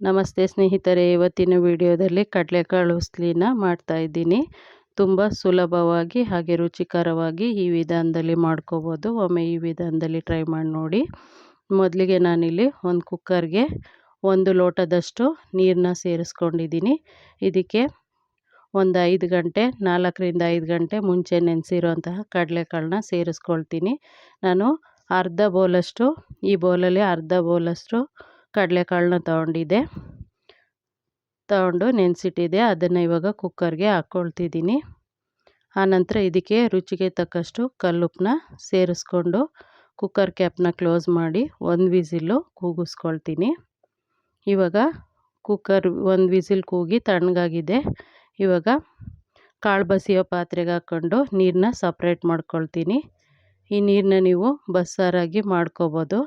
ನಮಸ್ತೆ ಸ್ನೇಹಿತರೆ, ಇವತ್ತಿನ ವಿಡಿಯೋದಲ್ಲಿ ಕಡಲೆಕಾಳು ಉಸ್ಲಿನ ಮಾಡ್ತಾಯಿದ್ದೀನಿ. ತುಂಬ ಸುಲಭವಾಗಿ ಹಾಗೆ ರುಚಿಕರವಾಗಿ ಈ ವಿಧಾನದಲ್ಲಿ ಮಾಡ್ಕೋಬೋದು. ಒಮ್ಮೆ ಈ ವಿಧಾನದಲ್ಲಿ ಟ್ರೈ ಮಾಡಿ ನೋಡಿ. ಮೊದಲಿಗೆ ನಾನಿಲ್ಲಿ ಒಂದು ಕುಕ್ಕರ್ಗೆ 1 ಲೋಟದಷ್ಟು ನೀರನ್ನ ಸೇರಿಸ್ಕೊಂಡಿದ್ದೀನಿ. ಇದಕ್ಕೆ ಒಂದು 5 ಗಂಟೆ 4 ರಿಂದ 5 ಗಂಟೆ ಮುಂಚೆ ನೆನೆಸಿರೋಂತಹ ಕಡಲೆಕಾಳನ್ನ ಸೇರಿಸ್ಕೊಳ್ತೀನಿ. ನಾನು ಅರ್ಧ ಬೌಲಷ್ಟು, ಈ ಬೌಲಲ್ಲಿ ಅರ್ಧ ಬೌಲಷ್ಟು ಕಡಲೆಕಾಳನ್ನ ತಗೊಂಡು ನೆನೆಸಿಟ್ಟಿದ್ದೆ. ಅದನ್ನು ಇವಾಗ ಕುಕ್ಕರ್ಗೆ ಹಾಕ್ಕೊಳ್ತಿದ್ದೀನಿ. ಆನಂತರ ಇದಕ್ಕೆ ರುಚಿಗೆ ತಕ್ಕಷ್ಟು ಕಲ್ಲುಪ್ಪನ್ನ ಸೇರಿಸ್ಕೊಂಡು ಕುಕ್ಕರ್ ಕ್ಯಾಪ್ನ ಕ್ಲೋಸ್ ಮಾಡಿ 1 ವಿಸಿಲ್ಲು ಕೂಗಿಸ್ಕೊಳ್ತೀನಿ. ಇವಾಗ ಕುಕ್ಕರ್ 1 ವಿಸಿಲ್ ಕೂಗಿ ತಣ್ಣಗಾಗಿದೆ. ಇವಾಗ ಕಾಳು ಬಸಿಯೋ ಪಾತ್ರೆಗೆ ಹಾಕ್ಕೊಂಡು ನೀರನ್ನ ಸಪ್ರೇಟ್ ಮಾಡ್ಕೊಳ್ತೀನಿ. ಈ ನೀರನ್ನ ನೀವು ಬಸ್ಸಾರಾಗಿ ಮಾಡ್ಕೋಬೋದು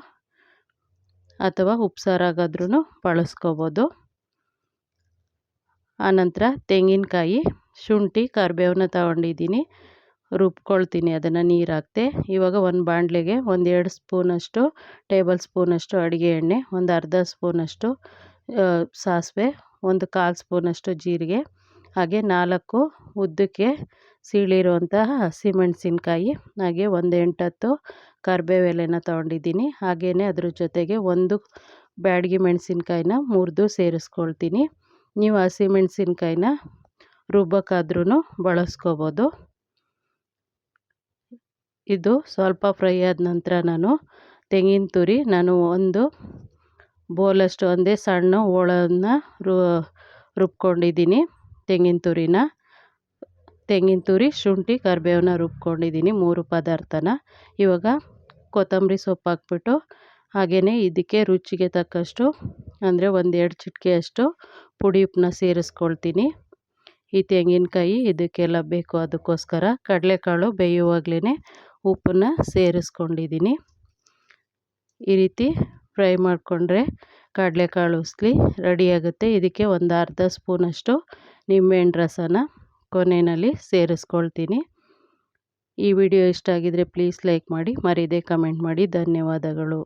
ಅಥವಾ ಉಪ್ಸಾರಾಗಾದ್ರೂ ಬಳಸ್ಕೋಬೋದು. ಆನಂತರ ತೆಂಗಿನಕಾಯಿ, ಶುಂಠಿ, ಕರಿಬೇವನ್ನ ತಗೊಂಡಿದ್ದೀನಿ. ರುಬ್ಕೊಳ್ತೀನಿ, ಅದನ್ನು ನೀರು ಹಾಕ್ತೆ. ಇವಾಗ ಒಂದು ಬಾಣಲೆಗೆ 1-2 ಸ್ಪೂನಷ್ಟು ಟೇಬಲ್ ಸ್ಪೂನಷ್ಟು ಅಡುಗೆ ಎಣ್ಣೆ, ಒಂದು ಅರ್ಧ ಸ್ಪೂನಷ್ಟು ಸಾಸಿವೆ, 1/4 ಸ್ಪೂನಷ್ಟು ಜೀರಿಗೆ, ಹಾಗೆ 4 ಉದ್ದಕ್ಕೆ ಸೀಳಿರುವಂತಹ ಹಸಿಮೆಣಸಿನ್ಕಾಯಿ, ಹಾಗೆ ಒಂದು 8-10 ಕರಿಬೇವು ಎಲೆನ ತೊಗೊಂಡಿದ್ದೀನಿ. ಹಾಗೆಯೇ ಅದ್ರ ಜೊತೆಗೆ 1 ಬ್ಯಾಡಗಿ ಮೆಣಸಿನ್ಕಾಯಿನ ಮುರಿದು ಸೇರಿಸ್ಕೊಳ್ತೀನಿ. ನೀವು ಹಸಿಮೆಣಸಿನ್ಕಾಯಿನ ರುಬ್ಬಕ್ಕಾದ್ರೂ ಬಳಸ್ಕೋಬೋದು. ಇದು ಸ್ವಲ್ಪ ಫ್ರೈ ಆದ ನಂತರ ತೆಂಗಿನ ತುರಿ, ಒಂದು ಬೌಲಷ್ಟು ಒಂದೇ ಸಣ್ಣ ಹೋಳನ್ನ ರುಬ್ಕೊಂಡಿದ್ದೀನಿ. ತೆಂಗಿನ ತುರಿ, ಶುಂಠಿ, ಕರಿಬೇವನ್ನ ರುಬ್ಕೊಂಡಿದ್ದೀನಿ, 3 ಪದಾರ್ಥನ. ಇವಾಗ ಕೊತ್ತಂಬರಿ ಸೊಪ್ಪು ಹಾಕ್ಬಿಟ್ಟು ಹಾಗೆಯೇ ಇದಕ್ಕೆ ರುಚಿಗೆ ತಕ್ಕಷ್ಟು ಅಂದರೆ 1-2 ಚಿಟಿಕೆಯಷ್ಟು ಪುಡಿ ಉಪ್ಪನ್ನ ಸೇರಿಸ್ಕೊಳ್ತೀನಿ. ಈ ತೆಂಗಿನಕಾಯಿ ಇದಕ್ಕೆಲ್ಲ ಬೇಕು, ಅದಕ್ಕೋಸ್ಕರ ಕಡಲೆಕಾಳು ಬೇಯುವಾಗಲೇ ಉಪ್ಪನ್ನು ಸೇರಿಸ್ಕೊಂಡಿದ್ದೀನಿ. ಈ ರೀತಿ ಫ್ರೈ ಮಾಡಿಕೊಂಡ್ರೆ ಕಡಲೆಕಾಳು ಉಸ್ಲಿ ರೆಡಿಯಾಗುತ್ತೆ. ಇದಕ್ಕೆ ಒಂದು ಅರ್ಧ ಸ್ಪೂನಷ್ಟು ನಿಂಬೆಹಣ್ಣು ರಸನ ಕೊನೆಯಲ್ಲಿ ಸೇರಿಸ್ಕೊಳ್ತೀನಿ. ಈ ವಿಡಿಯೋ ಇಷ್ಟ ಆಗಿದರೆ ಪ್ಲೀಸ್ ಲೈಕ್ ಮಾಡಿ, ಮರೀದೆ ಕಮೆಂಟ್ ಮಾಡಿ. ಧನ್ಯವಾದಗಳು.